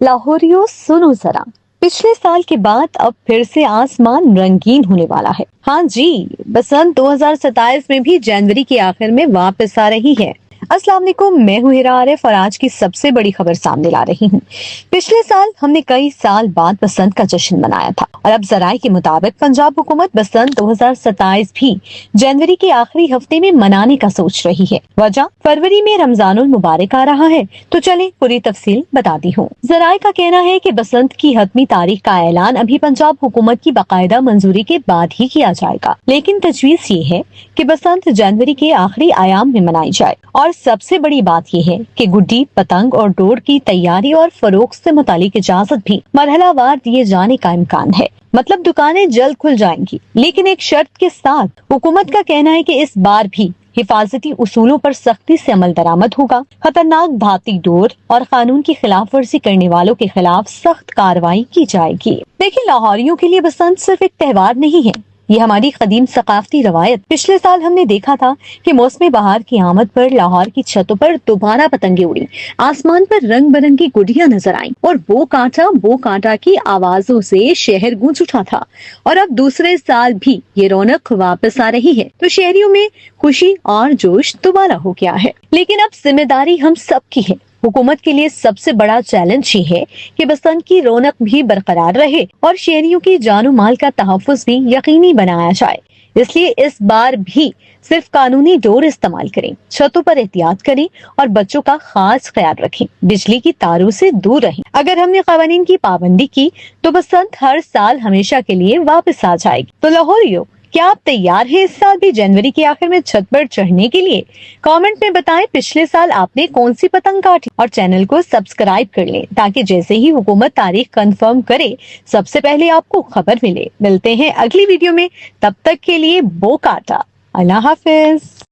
लाहौरियों सुनो जरा, पिछले साल के बाद अब फिर से आसमान रंगीन होने वाला है। हाँ जी, बसंत 2027 में भी जनवरी के आखिर में वापस आ रही है। अस्सलाम वालेकुम, मैं हूँ हिरा आरिफ और आज की सबसे बड़ी खबर सामने ला रही हूँ। पिछले साल हमने कई साल बाद बसंत का जश्न मनाया था और अब जराये के मुताबिक पंजाब हुकूमत बसंत 2027 भी जनवरी के आखिरी हफ्ते में मनाने का सोच रही है। वजह, फरवरी में रमजानुल मुबारक आ रहा है। तो चले पूरी तफसील बताती हूँ। जराये का कहना है कि बसंत की हतमी तारीख का ऐलान अभी पंजाब हुकूमत की बाकायदा मंजूरी के बाद ही किया जाएगा, लेकिन तजवीज ये है कि बसंत जनवरी के आखिरी आयाम में मनाई जाए। और सबसे बड़ी बात यह है कि गुड्डी, पतंग और डोर की तैयारी और फरोख्त से मुतालिक इजाजत भी मरहलावार दिए जाने का इम्कान है। मतलब दुकानें जल्द खुल जाएंगी, लेकिन एक शर्त के साथ। हुकूमत का कहना है कि इस बार भी हिफाजती उसूलों पर सख्ती से अमल दरामद होगा। खतरनाक भाती डोर और कानून की खिलाफ वर्जी करने वालों के खिलाफ सख्त कार्रवाई की जाएगी। देखिए, लाहौरियों के लिए बसंत सिर्फ एक त्योहार नहीं है, ये हमारी कदीम सकाफती रवायत। पिछले साल हमने देखा था कि मौसमी बहार की आमद पर लाहौर की छतों पर दोबारा पतंगे उड़ी, आसमान पर रंग बिरंगी गुडियां नजर आईं और वो कांटा की आवाजों से शहर गूंज उठा था। और अब दूसरे साल भी ये रौनक वापस आ रही है, तो शहरियों में खुशी और जोश दोबारा हो गया है। लेकिन अब जिम्मेदारी हम सबकी है। हुकूमत के लिए सबसे बड़ा चैलेंज ये है कि बसंत की रौनक भी बरकरार रहे और शहरियों की जानो माल का तहफ्फुज भी यकीनी बनाया जाए। इसलिए इस बार भी सिर्फ कानूनी डोर इस्तेमाल करें, छतों पर एहतियात करें और बच्चों का खास ख्याल रखें। बिजली की तारों से दूर रहें। अगर हमने कानून की पाबंदी की तो बसंत हर साल हमेशा के लिए वापस आ जाएगी। तो लाहौरियों, क्या आप तैयार हैं इस साल भी जनवरी के आखिर में छत पर चढ़ने के लिए? कमेंट में बताएं पिछले साल आपने कौन सी पतंग काटी, और चैनल को सब्सक्राइब कर लें ताकि जैसे ही हुकूमत तारीख कंफर्म करे सबसे पहले आपको खबर मिले। मिलते हैं अगली वीडियो में, तब तक के लिए बो काटा। अल्लाह हाफिज।